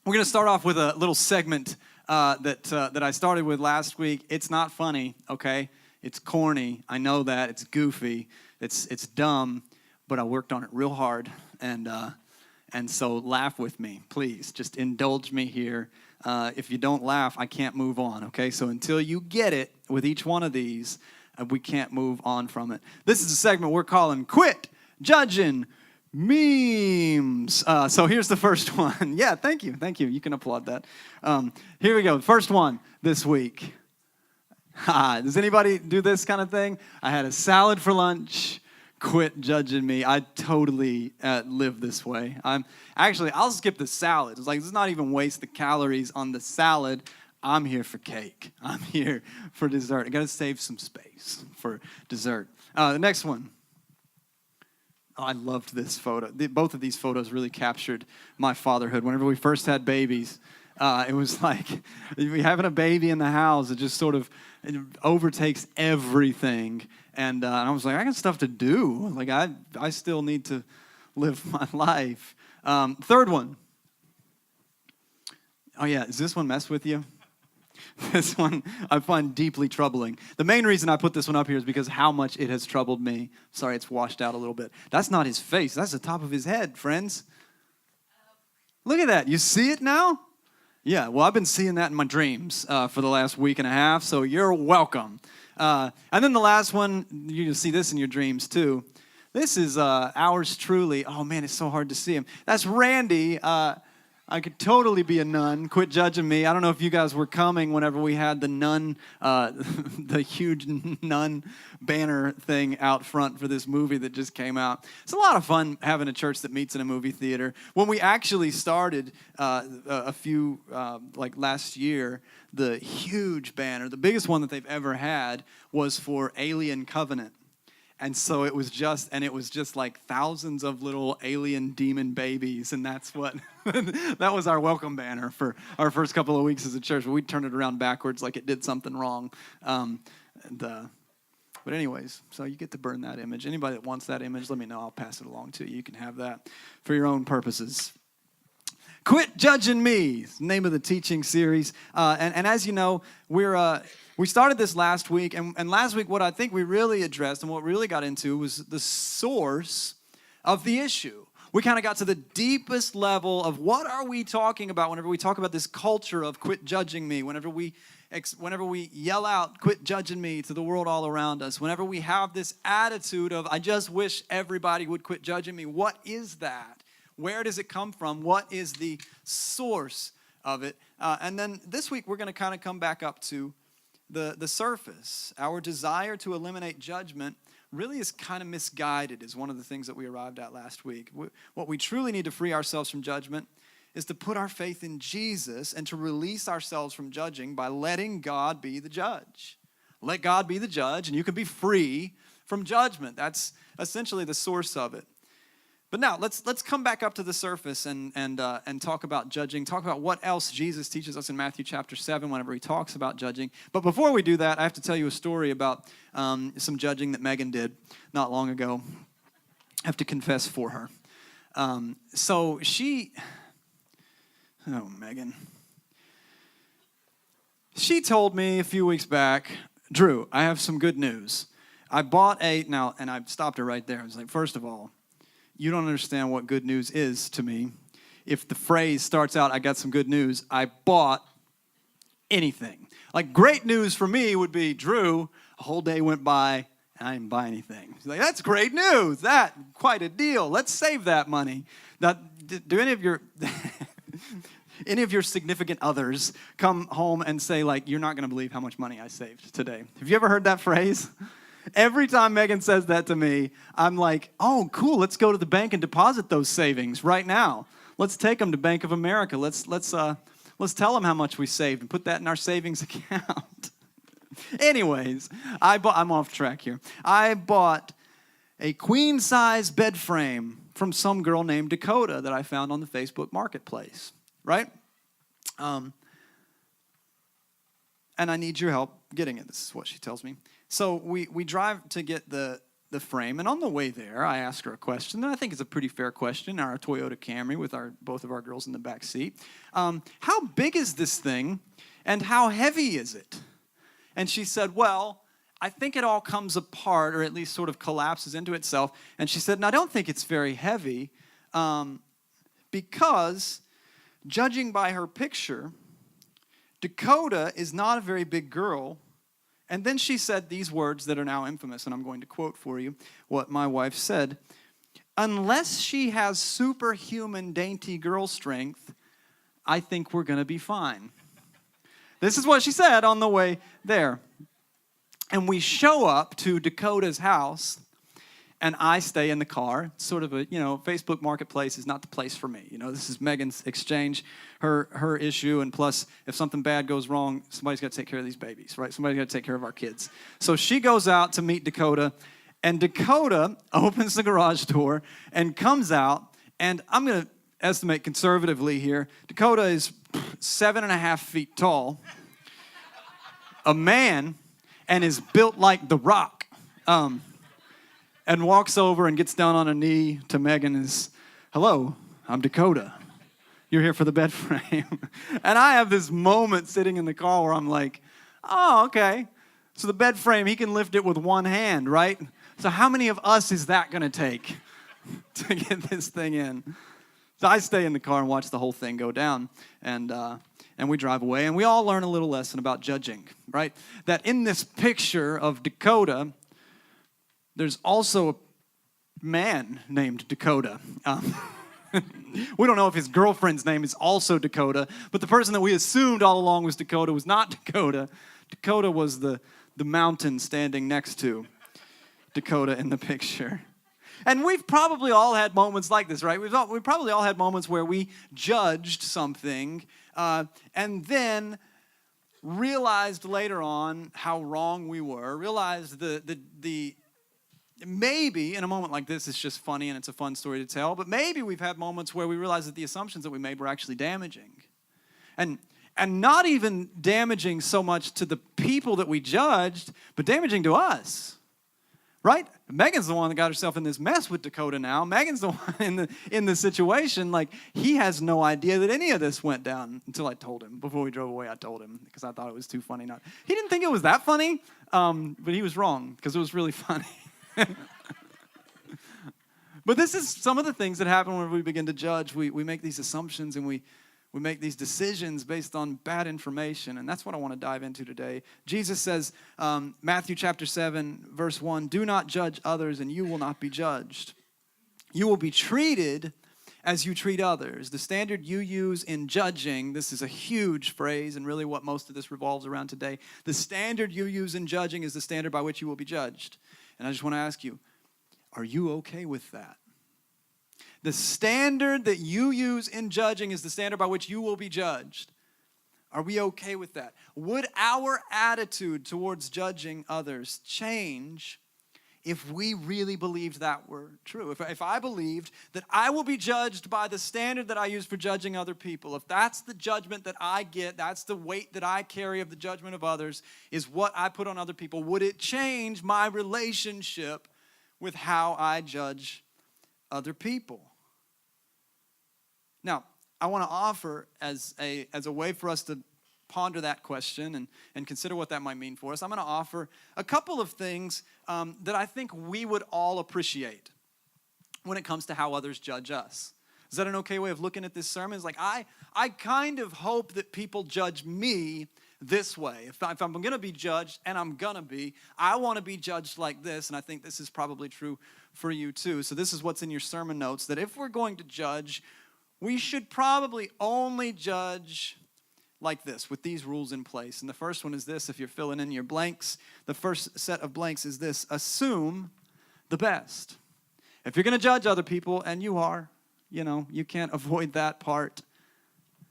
We're going to start off with a little segment that I started with last week. It's not funny, okay? It's corny. I know that. It's goofy. It's dumb, but I worked on it real hard, and so laugh with me, please. Just indulge me here. If you don't laugh, I can't move on, okay? So until you get it with each one of these, we can't move on from it. This is a segment we're calling Quit Judging Memes. So here's the first one. Yeah, thank you. You can applaud that. Here we go. First one this week. Does anybody do this kind of thing? I had a salad for lunch. Quit judging me. I totally live this way. I'll skip the salad. It's like, let's not even waste the calories on the salad. I'm here for cake. I'm here for dessert. I got to save some space for dessert. The next one. Oh, I loved this photo. Both of these photos really captured my fatherhood. Whenever we first had babies, it was like having a baby in the house. It just sort of overtakes everything. And I was like, I got stuff to do. Like I still need to live my life. Third one. Oh yeah, does this one mess with you? This one I find deeply troubling. The main reason I put this one up here is because how much it has troubled me. Sorry, it's washed out a little bit. That's not his face. That's the top of his head, friends. Look at that. You see it now? Yeah, well, I've been seeing that in my dreams for the last week and a half, so you're welcome. And then the last one, you can see this in your dreams too. This is ours truly. Oh, man, it's so hard to see him. That's Randy. I could totally be a nun. Quit judging me. I don't know if you guys were coming whenever we had the nun, the huge nun banner thing out front for this movie that just came out. It's a lot of fun having a church that meets in a movie theater. When we actually started a few, like last year, the huge banner, the biggest one that they've ever had, was for Alien Covenant. And so it was just like thousands of little alien demon babies, and that's what, that was our welcome banner for our first couple of weeks as a church. But we turned it around backwards like it did something wrong. But anyways, so you get to burn that image. Anybody that wants that image, let me know. I'll pass it along to you. You can have that for your own purposes. Quit Judging Me is the name of the teaching series. And as you know, we started this last week. And last week, what I think we really addressed and what we really got into was the source of the issue. We kind of got to the deepest level of what are we talking about whenever we talk about this culture of quit judging me, whenever we yell out, quit judging me to the world all around us, whenever we have this attitude of, I just wish everybody would quit judging me. What is that? Where does it come from? What is the source of it? And then this week, we're going to kind of come back up to the surface. Our desire to eliminate judgment really is kind of misguided, is one of the things that we arrived at last week. What we truly need to free ourselves from judgment is to put our faith in Jesus and to release ourselves from judging by letting God be the judge. Let God be the judge, and you can be free from judgment. That's essentially the source of it. But now, let's come back up to the surface and talk about judging, talk about what else Jesus teaches us in Matthew chapter 7 whenever he talks about judging. But before we do that, I have to tell you a story about some judging that Megan did not long ago. I have to confess for her. Megan. She told me a few weeks back, Drew, I have some good news. I bought and I stopped her right there. I was like, first of all, you don't understand what good news is to me. If the phrase starts out, I got some good news, I bought anything. Like, great news for me would be, Drew, a whole day went by and I didn't buy anything. She's like, that's great news. That, quite a deal. Let's save that money. Now, do any of your significant others come home and say, like, you're not going to believe how much money I saved today? Have you ever heard that phrase? Every time Megan says that to me, I'm like, oh, cool, let's go to the bank and deposit those savings right now. Let's take them to Bank of America. Let's tell them how much we saved and put that in our savings account. Anyways, I'm off track here. I bought a queen-size bed frame from some girl named Dakota that I found on the Facebook Marketplace, right? And I need your help getting it. This is what she tells me. So we drive to get the the frame, and on the way there, I asked her a question, and I think it's a pretty fair question, our Toyota Camry with both of our girls in the back seat. How big is this thing, and how heavy is it? And she said, well, I think it all comes apart, or at least sort of collapses into itself. And she said, and I don't think it's very heavy, because judging by her picture, Dakota is not a very big girl. And then she said these words that are now infamous, and I'm going to quote for you what my wife said. Unless she has superhuman dainty girl strength, I think we're going to be fine. This is what she said on the way there. And we show up to Dakota's house, and I stay in the car. It's sort of a, Facebook Marketplace is not the place for me. This is Megan's exchange, her issue, and plus, if something bad goes wrong, somebody's got to take care of these babies, right? Somebody's got to take care of our kids. So she goes out to meet Dakota, and Dakota opens the garage door and comes out, and I'm going to estimate conservatively here, Dakota is 7.5 feet tall, a man, and is built like The Rock. And walks over and gets down on a knee to Megan and is, hello, I'm Dakota. You're here for the bed frame. And I have this moment sitting in the car where I'm like, oh, okay. So the bed frame, he can lift it with one hand, right? So how many of us is that going to take to get this thing in? So I stay in the car and watch the whole thing go down. And we drive away. And we all learn a little lesson about judging, right? That in this picture of Dakota, there's also a man named Dakota. We don't know if his girlfriend's name is also Dakota, but the person that we assumed all along was Dakota was not Dakota. Dakota was the mountain standing next to Dakota in the picture. And we've probably all had moments like this, right? We've probably all had moments where we judged something and then realized later on how wrong we were, realized the maybe in a moment like this, it's just funny and it's a fun story to tell, but maybe we've had moments where we realized that the assumptions that we made were actually damaging. And not even damaging so much to the people that we judged, but damaging to us, right? Megan's the one that got herself in this mess with Dakota now. Megan's the one in the situation. Like, he has no idea that any of this went down until I told him. Before we drove away, I told him because I thought it was too funny. He didn't think it was that funny, but he was wrong because it was really funny. But this is some of the things that happen when we begin to judge. We make these assumptions and we make these decisions based on bad information. And that's what I want to dive into today. Jesus says, Matthew chapter 7, verse 1, do not judge others and you will not be judged. You will be treated as you treat others. The standard you use in judging, this is a huge phrase and really what most of this revolves around today. The standard you use in judging is the standard by which you will be judged. And I just want to ask you, are you okay with that? The standard that you use in judging is the standard by which you will be judged. Are we okay with that? Would our attitude towards judging others change if we really believed that were true? If I believed that I will be judged by the standard that I use for judging other people, if that's the judgment that I get, that's the weight that I carry of the judgment of others, is what I put on other people, would it change my relationship with how I judge other people? Now, I want to offer as a way for us to ponder that question and consider what that might mean for us, I'm going to offer a couple of things that I think we would all appreciate when it comes to how others judge us. Is that an okay way of looking at this sermon? It's like, I kind of hope that people judge me this way. If I'm going to be judged, and I'm going to be, I want to be judged like this, and I think this is probably true for you too. So this is what's in your sermon notes, that if we're going to judge, we should probably only judge like this, with these rules in place. And the first one is this, if you're filling in your blanks, the first set of blanks is this: assume the best. If you're going to judge other people, and you are, you can't avoid that part.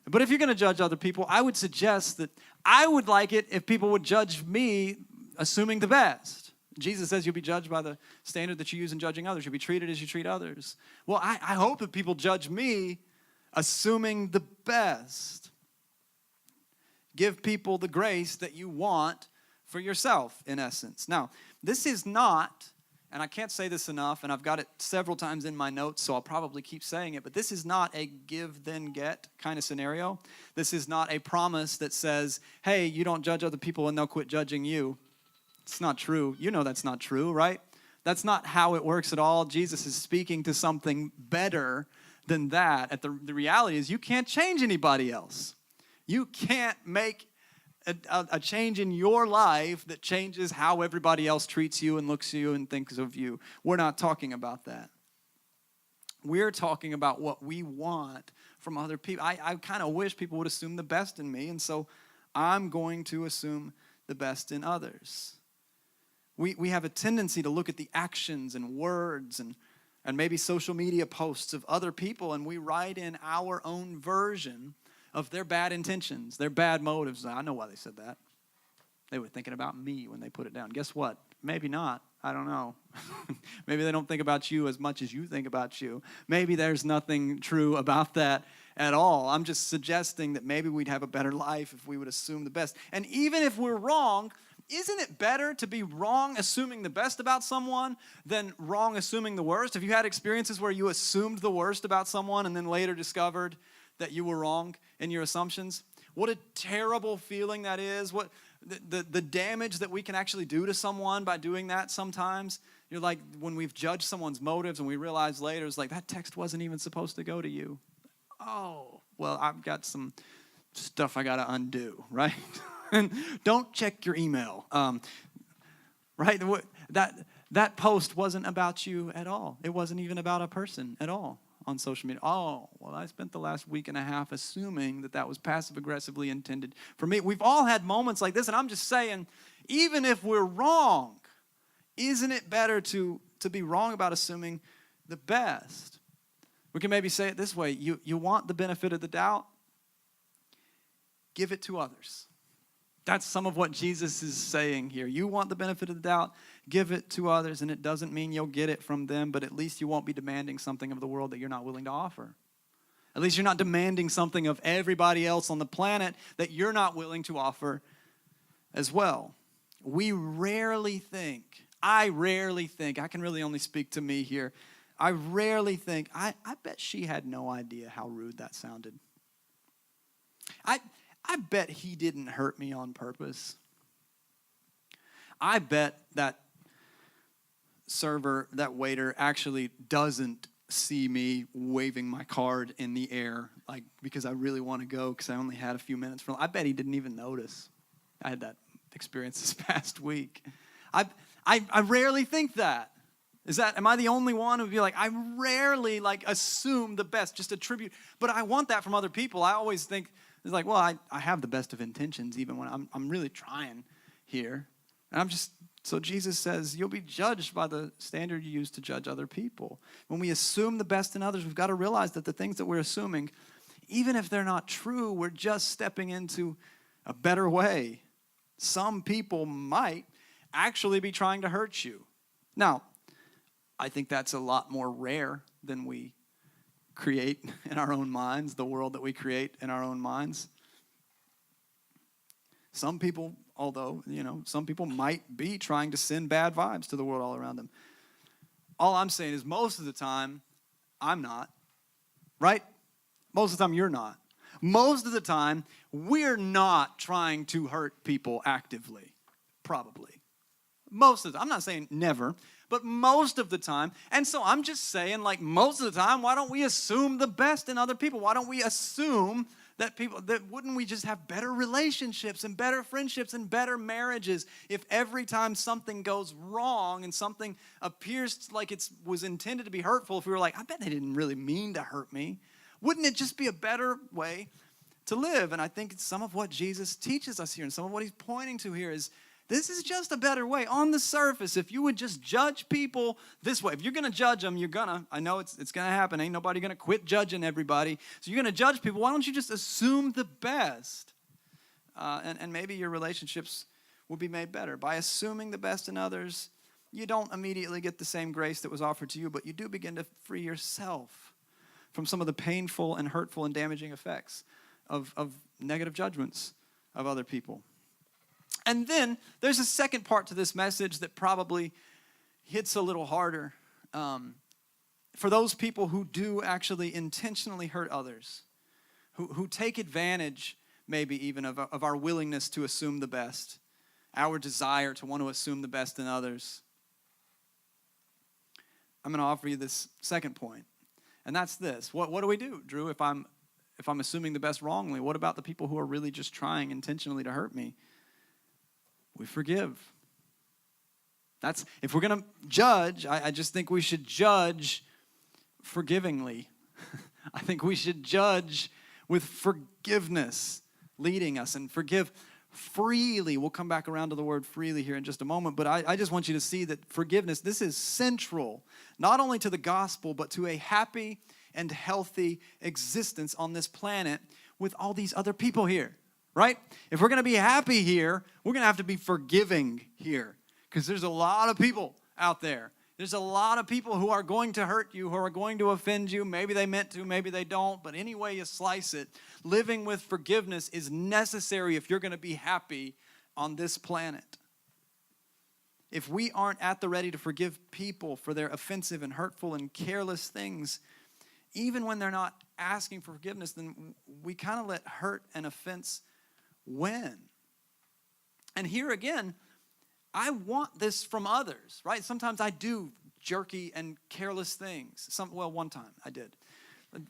But if you're going to judge other people, I would suggest that I would like it if people would judge me assuming the best. Jesus says you'll be judged by the standard that you use in judging others. You'll be treated as you treat others. Well, I hope that people judge me assuming the best. Give people the grace that you want for yourself, in essence. Now, this is not and I can't say this enough, and I've got it several times in my notes, so I'll probably keep saying it, but this is not a give then get kind of scenario. This is not a promise that says, hey, you don't judge other people and they'll quit judging you. It's not true. You know that's not true, right? That's not how it works at all. Jesus is speaking to something better than that. The reality is you can't change anybody else. You can't make a change in your life that changes how everybody else treats you and looks at you and thinks of you. We're not talking about that. We're talking about what we want from other people. I kind of wish people would assume the best in me, and so I'm going to assume the best in others. We have a tendency to look at the actions and words and maybe social media posts of other people, and we write in our own version of their bad intentions, their bad motives. I know why they said that. They were thinking about me when they put it down. Guess what? Maybe not. I don't know. Maybe they don't think about you as much as you think about you. Maybe there's nothing true about that at all. I'm just suggesting that maybe we'd have a better life if we would assume the best. And even if we're wrong, isn't it better to be wrong assuming the best about someone than wrong assuming the worst? Have you had experiences where you assumed the worst about someone and then later discovered that you were wrong in your assumptions? What a terrible feeling that is. What the damage that we can actually do to someone by doing that sometimes. You're like, when we've judged someone's motives and we realize later, it's like, that text wasn't even supposed to go to you. Oh, well, I've got some stuff I got to undo, right? And don't check your email, right? That post wasn't about you at all. It wasn't even about a person at all on social media. Oh, well, I spent the last week and a half assuming that was passive-aggressively intended for me. We've all had moments like this, and I'm just saying, even if we're wrong, isn't it better to be wrong about assuming the best? We can maybe say it this way. You want the benefit of the doubt? Give it to others. That's some of what Jesus is saying here. You want the benefit of the doubt, give it to others, and it doesn't mean you'll get it from them, but at least you won't be demanding something of the world that you're not willing to offer. At least you're not demanding something of everybody else on the planet that you're not willing to offer as well. I rarely think, I can really only speak to me here, I rarely think, I bet she had no idea how rude that sounded. I bet he didn't hurt me on purpose. I bet that server, that waiter, actually doesn't see me waving my card in the air, like, because I really want to go because I only had a few minutes. I bet he didn't even notice. I had that experience this past week. I rarely think that. Am I the only one who would be like, I rarely assume the best, just attribute, but I want that from other people. I always think, it's like, well, I have the best of intentions even when I'm really trying here. And so Jesus says, you'll be judged by the standard you use to judge other people. When we assume the best in others, we've got to realize that the things that we're assuming, even if they're not true, we're just stepping into a better way. Some people might actually be trying to hurt you. Now, I think that's a lot more rare than we create in our own minds, the world that we create in our own minds. Some people, some people might be trying to send bad vibes to the world all around them. All I'm saying is most of the time, I'm not, right? Most of the time, you're not. Most of the time, we're not trying to hurt people actively, probably. Most of the time. I'm not saying never, but most of the time. And so I'm just saying, most of the time, why don't we assume the best in other people? Why don't we assume that wouldn't we just have better relationships and better friendships and better marriages if every time something goes wrong and something appears like it was intended to be hurtful, if we were like, I bet they didn't really mean to hurt me? Wouldn't it just be a better way to live? And I think it's some of what Jesus teaches us here, and some of what he's pointing to here is, this is just a better way. On the surface, if you would just judge people this way, if you're going to judge them, I know it's going to happen. Ain't nobody going to quit judging everybody. So you're going to judge people. Why don't you just assume the best? And maybe your relationships will be made better. By assuming the best in others, you don't immediately get the same grace that was offered to you, but you do begin to free yourself from some of the painful and hurtful and damaging effects of negative judgments of other people. And then there's a second part to this message that probably hits a little harder for those people who do actually intentionally hurt others, who take advantage maybe even of our willingness to assume the best, our desire to want to assume the best in others. I'm going to offer you this second point, and that's this. What do we do, Drew, if I'm assuming the best wrongly? What about the people who are really just trying intentionally to hurt me? We forgive. If we're going to judge, I just think we should judge forgivingly. I think we should judge with forgiveness leading us, and forgive freely. We'll come back around to the word freely here in just a moment, but I just want you to see that forgiveness, this is central, not only to the gospel, but to a happy and healthy existence on this planet with all these other people here, right? If we're going to be happy here, we're going to have to be forgiving here, because there's a lot of people out there. There's a lot of people who are going to hurt you, who are going to offend you. Maybe they meant to, maybe they don't. But any way you slice it, living with forgiveness is necessary if you're going to be happy on this planet. If we aren't at the ready to forgive people for their offensive and hurtful and careless things, even when they're not asking for forgiveness, then we kind of let hurt and offense win. And here again, I want this from others, right? Sometimes I do jerky and careless things. One time I did. And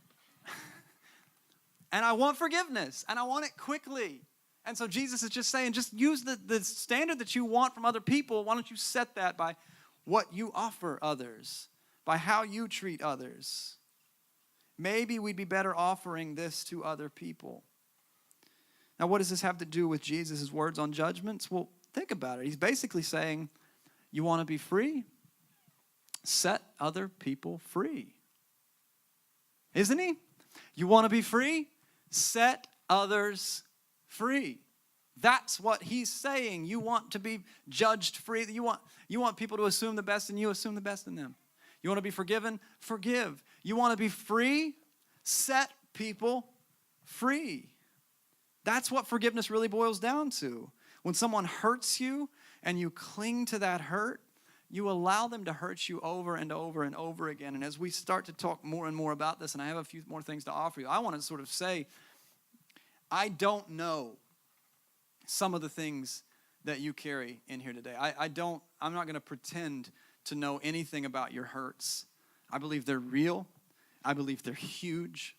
I want forgiveness, and I want it quickly. And so Jesus is just saying, just use the standard that you want from other people. Why don't you set that by what you offer others, by how you treat others? Maybe we'd be better offering this to other people. Now, what does this have to do with Jesus' words on judgments? Well, think about it. He's basically saying, you want to be free? Set other people free. Isn't he? You want to be free? Set others free. That's what he's saying. You want to be judged free. You want people to assume the best in you, assume the best in them. You want to be forgiven? Forgive. You want to be free? Set people free. That's what forgiveness really boils down to. When someone hurts you and you cling to that hurt, you allow them to hurt you over and over and over again. And as we start to talk more and more about this, and I have a few more things to offer you, I want to sort of say, I don't know some of the things that you carry in here today. I'm not going to pretend to know anything about your hurts. I believe they're real. I believe they're huge.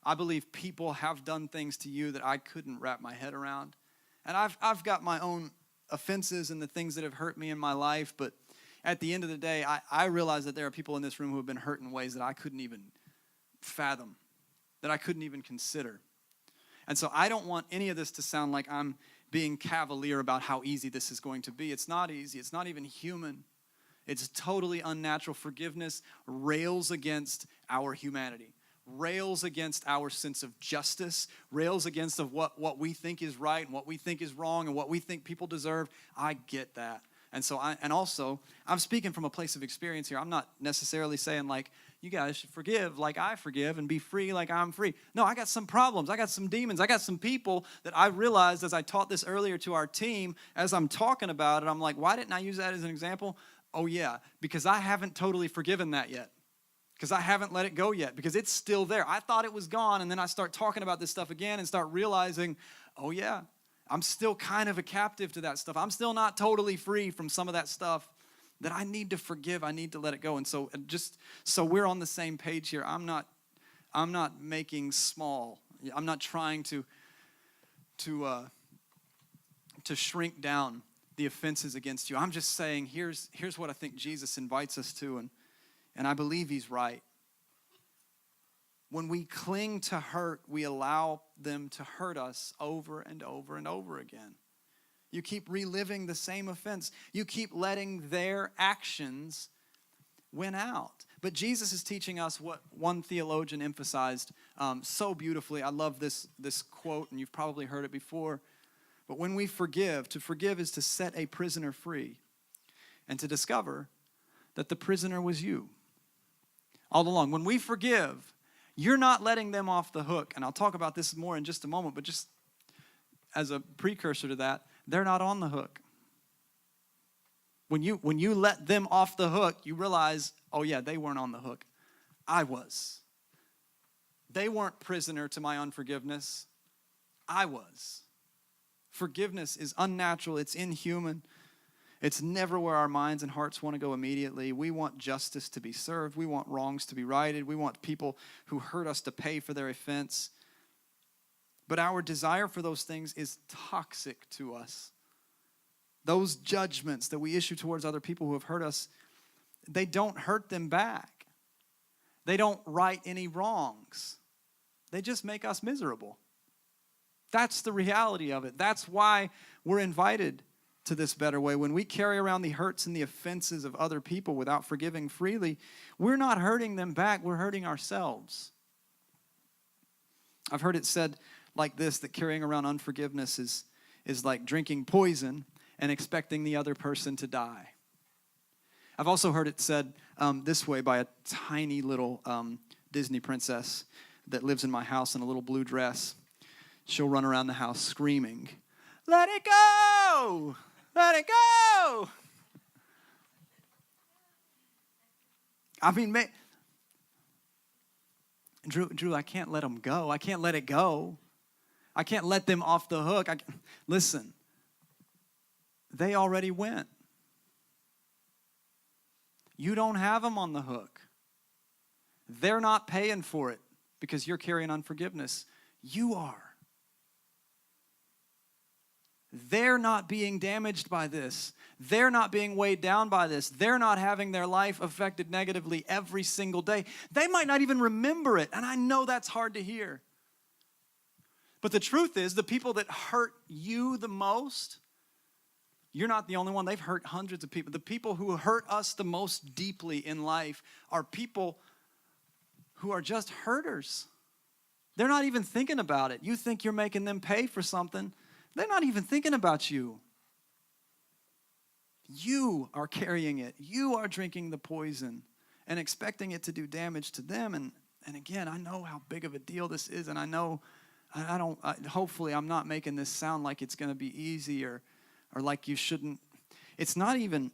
I believe people have done things to you that I couldn't wrap my head around. And I've got my own offenses and the things that have hurt me in my life, but at the end of the day, I realize that there are people in this room who have been hurt in ways that I couldn't even fathom, that I couldn't even consider. And so I don't want any of this to sound like I'm being cavalier about how easy this is going to be. It's not easy. It's not even human. It's totally unnatural. Forgiveness rails against our humanity, rails against our sense of justice, rails against of what we think is right and what we think is wrong and what we think people deserve. I get that. And so I'm speaking from a place of experience here. I'm not necessarily saying like, you guys should forgive like I forgive and be free like I'm free. No, I got some problems. I got some demons. I got some people that I realized as I taught this earlier to our team, as I'm talking about it, I'm like, why didn't I use that as an example? Oh yeah, because I haven't totally forgiven that yet. Because I haven't let it go yet, because it's still there. I thought it was gone, and then I start talking about this stuff again and start realizing, oh yeah, I'm still kind of a captive to that stuff. I'm still not totally free from some of that stuff that I need to forgive. I need to let it go. And so just so we're on the same page here, I'm not making small. I'm not trying to shrink down the offenses against you. I'm just saying here's what I think Jesus invites us to, and I believe he's right. When we cling to hurt, we allow them to hurt us over and over and over again. You keep reliving the same offense. You keep letting their actions win out. But Jesus is teaching us what one theologian emphasized so beautifully. I love this quote, and you've probably heard it before. But when we forgive, to forgive is to set a prisoner free and to discover that the prisoner was you all along. When we forgive, you're not letting them off the hook. And I'll talk about this more in just a moment, but just as a precursor to that, they're not on the hook. When you let them off the hook, you realize, oh yeah, they weren't on the hook. I was. They weren't prisoner to my unforgiveness. I was. Forgiveness is unnatural. It's inhuman. It's never where our minds and hearts want to go immediately. We want justice to be served. We want wrongs to be righted. We want people who hurt us to pay for their offense. But our desire for those things is toxic to us. Those judgments that we issue towards other people who have hurt us, they don't hurt them back. They don't right any wrongs. They just make us miserable. That's the reality of it. That's why we're invited to this better way. When we carry around the hurts and the offenses of other people without forgiving freely, we're not hurting them back, we're hurting ourselves. I've heard it said like this, that carrying around unforgiveness is like drinking poison and expecting the other person to die. I've also heard it said this way by a tiny little Disney princess that lives in my house in a little blue dress. She'll run around the house screaming, "Let it go! Let it go!" I mean, Drew, I can't let them go. I can't let it go. I can't let them off the hook. Listen, they already went. You don't have them on the hook. They're not paying for it because you're carrying unforgiveness. You are. They're not being damaged by this. They're not being weighed down by this. They're not having their life affected negatively every single day. They might not even remember it, and I know that's hard to hear. But the truth is, the people that hurt you the most, you're not the only one. They've hurt hundreds of people. The people who hurt us the most deeply in life are people who are just hurters. They're not even thinking about it. You think you're making them pay for something. They're not even thinking about you. You are carrying it. You are drinking the poison and expecting it to do damage to them. And again, I know how big of a deal this is, and I know hopefully I'm not making this sound like it's going to be easy or like you shouldn't. It's not even,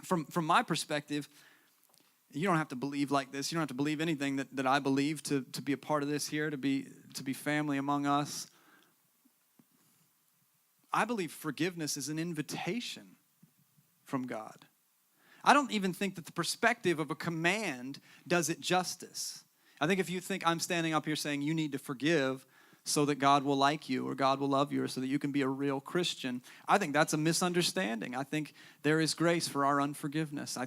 from my perspective, you don't have to believe like this. You don't have to believe anything that I believe to be a part of this here, to be family among us. I believe forgiveness is an invitation from God. I don't even think that the perspective of a command does it justice. I think if you think I'm standing up here saying you need to forgive so that God will like you or God will love you or so that you can be a real Christian, I think that's a misunderstanding. I think there is grace for our unforgiveness.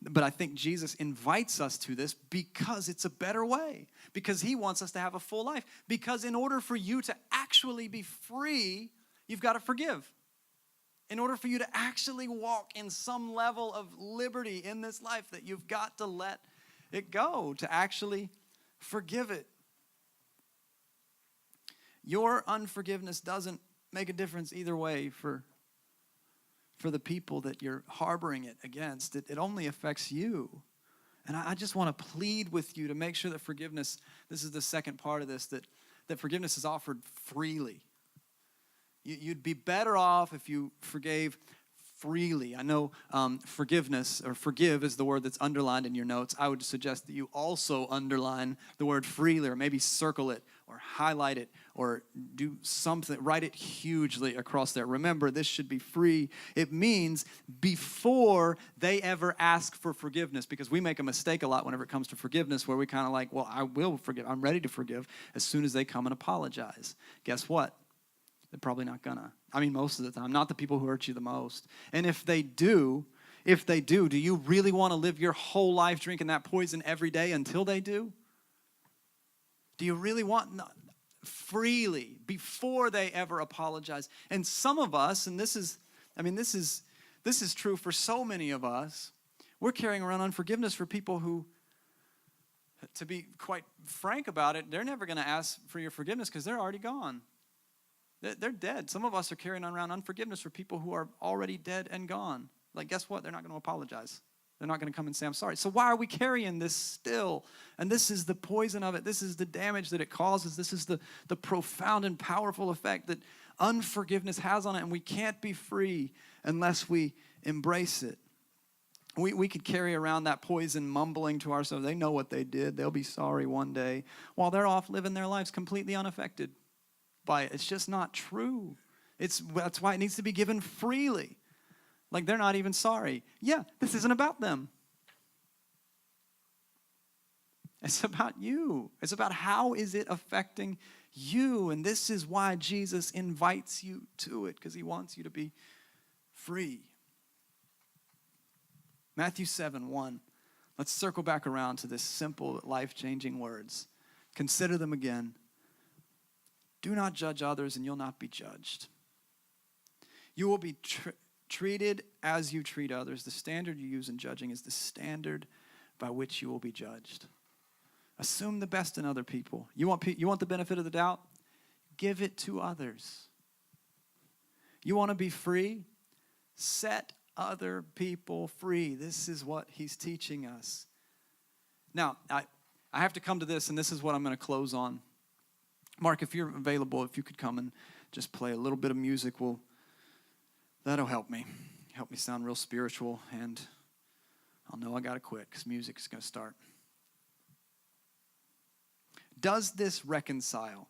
But I think Jesus invites us to this because it's a better way, because he wants us to have a full life, because in order for you to actually be free, you've got to forgive. In order for you to actually walk in some level of liberty in this life, that you've got to let it go, to actually forgive it. Your unforgiveness doesn't make a difference either way for the people that you're harboring it against. It only affects you. And I just want to plead with you to make sure that forgiveness, this is the second part of this, that forgiveness is offered freely. You'd be better off if you forgave freely. I know forgiveness, or forgive, is the word that's underlined in your notes. I would suggest that you also underline the word freely, or maybe circle it, or highlight it, or do something, write it hugely across there. Remember, this should be free. It means before they ever ask for forgiveness, because we make a mistake a lot whenever it comes to forgiveness, where we kind of like, well, I will forgive. I'm ready to forgive as soon as they come and apologize. Guess what? They're probably not gonna. I mean, most of the time, not the people who hurt you the most. And if they do you really want to live your whole life drinking that poison every day until they do? Do you really want freely before they ever apologize? And some of us, and this is true for so many of us, we're carrying around unforgiveness for people who, to be quite frank about it, they're never going to ask for your forgiveness because they're already gone. They're dead. Some of us are carrying around unforgiveness for people who are already dead and gone. Like, guess what? They're not going to apologize. They're not going to come and say, I'm sorry. So why are we carrying this still? And this is the poison of it. This is the damage that it causes. This is the profound and powerful effect that unforgiveness has on it. And we can't be free unless we embrace it. We could carry around that poison mumbling to ourselves. They know what they did. They'll be sorry one day, while they're off living their lives completely unaffected by it. It's just not true. That's why it needs to be given freely. Like they're not even sorry. Yeah, this isn't about them. It's about you. It's about how is it affecting you. And this is why Jesus invites you to it, because he wants you to be free. Matthew 7:1. Let's circle back around to this simple, life-changing words. Consider them again. Do not judge others, and you'll not be judged. You will be treated as you treat others. The standard you use in judging is the standard by which you will be judged. Assume the best in other people. You want the benefit of the doubt? Give it to others. You want to be free? Set other people free. This is what he's teaching us. Now, I have to come to this, and this is what I'm going to close on. Mark, if you're available, if you could come and just play a little bit of music, that'll help me. Help me sound real spiritual, and I'll know I got to quit because music is going to start. Does this reconcile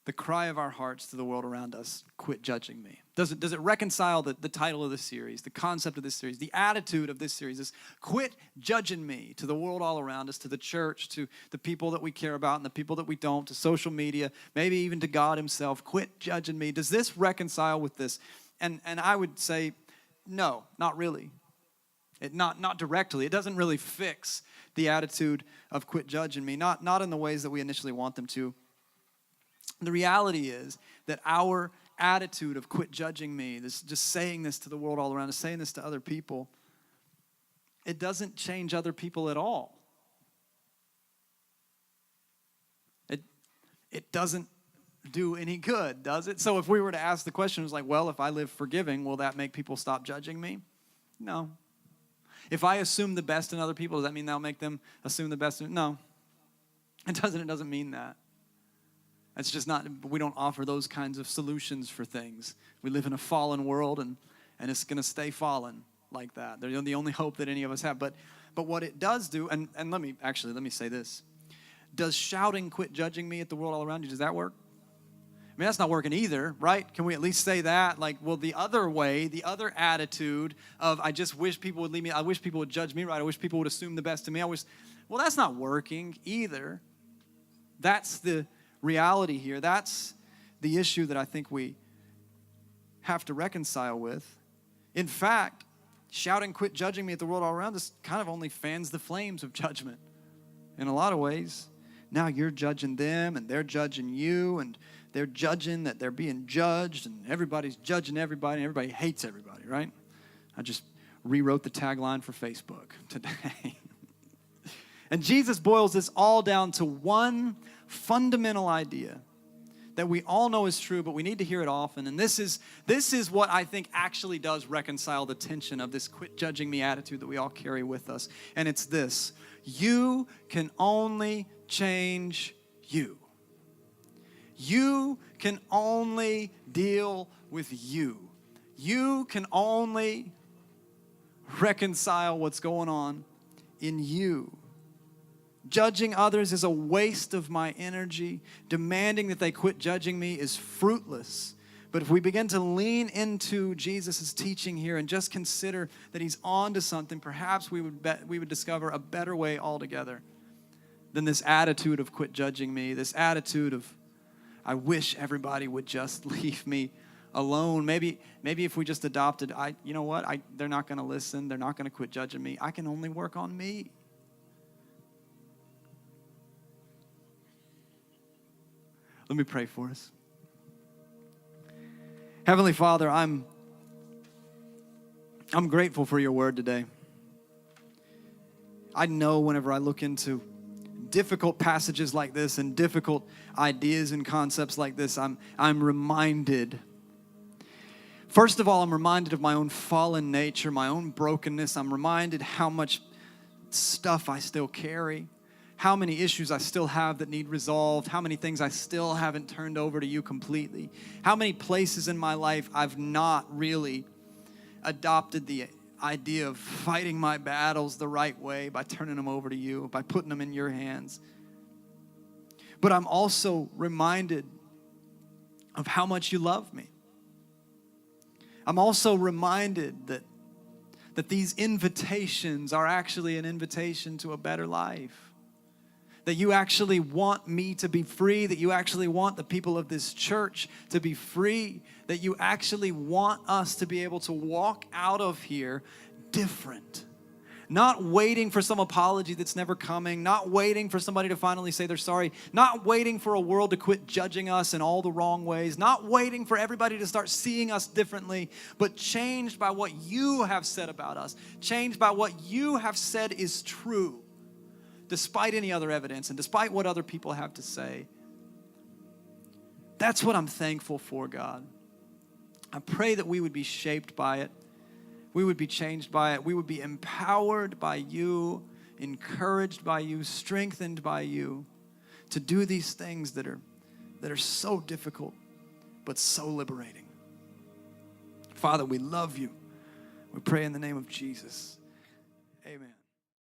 the cry of our hearts to the world around us, quit judging me? Does it reconcile the title of this series, the concept of this series, the attitude of this series, is quit judging me, to the world all around us, to the church, to the people that we care about and the people that we don't, to social media, maybe even to God himself? Quit judging me. Does this reconcile with this? And I would say, no, not really. Not directly. It doesn't really fix the attitude of quit judging me, not in the ways that we initially want them to. The reality is that our attitude of quit judging me, this just saying this to the world all around us, saying this to other people, it doesn't change other people at all. It doesn't do any good, does it? So if we were to ask the question, it's like, well, if I live forgiving, will that make people stop judging me? No. If I assume the best in other people, does that mean that'll make them assume the best? No. It doesn't mean that. It's just not, we don't offer those kinds of solutions for things. We live in a fallen world, and it's going to stay fallen like that. They're the only hope that any of us have. But what it does do, and let me say this. Does shouting quit judging me at the world all around you, does that work? I mean, that's not working either, right? Can we at least say that? Like, well, the other way, the other attitude of, I just wish people would leave me, I wish people would judge me right, I wish people would assume the best of me, well, that's not working either. That's the reality here. That's the issue that I think we have to reconcile with. In fact, shouting, quit judging me at the world all around us kind of only fans the flames of judgment in a lot of ways. Now you're judging them, and they're judging you, and they're judging that they're being judged, and everybody's judging everybody, and everybody hates everybody, right? I just rewrote the tagline for Facebook today. And Jesus boils this all down to one fundamental idea that we all know is true, but we need to hear it often. And this is what I think actually does reconcile the tension of this quit judging me attitude that we all carry with us. And it's this: you can only change you. You can only deal with you. You can only reconcile what's going on in you. Judging others is a waste of my energy. Demanding that they quit judging me is fruitless. But if we begin to lean into Jesus' teaching here and just consider that he's on to something, perhaps we would discover a better way altogether than this attitude of quit judging me, this attitude of, I wish everybody would just leave me alone. Maybe if we just adopted, they're not going to listen. They're not going to quit judging me. I can only work on me. Let me pray for us. Heavenly Father, I'm grateful for your word today. I know whenever I look into difficult passages like this and difficult ideas and concepts like this, I'm reminded. First of all, I'm reminded of my own fallen nature, my own brokenness. I'm reminded how much stuff I still carry, how many issues I still have that need resolved, how many things I still haven't turned over to you completely, how many places in my life I've not really adopted the idea of fighting my battles the right way by turning them over to you, by putting them in your hands. But I'm also reminded of how much you love me. I'm also reminded that these invitations are actually an invitation to a better life. That you actually want me to be free, that you actually want the people of this church to be free, that you actually want us to be able to walk out of here different. Not waiting for some apology that's never coming, not waiting for somebody to finally say they're sorry, not waiting for a world to quit judging us in all the wrong ways, not waiting for everybody to start seeing us differently, but changed by what you have said about us, changed by what you have said is true, despite any other evidence and despite what other people have to say. That's what I'm thankful for, God. I pray that we would be shaped by it. We would be changed by it. We would be empowered by you, encouraged by you, strengthened by you to do these things that are so difficult but so liberating. Father, we love you. We pray in the name of Jesus. Amen.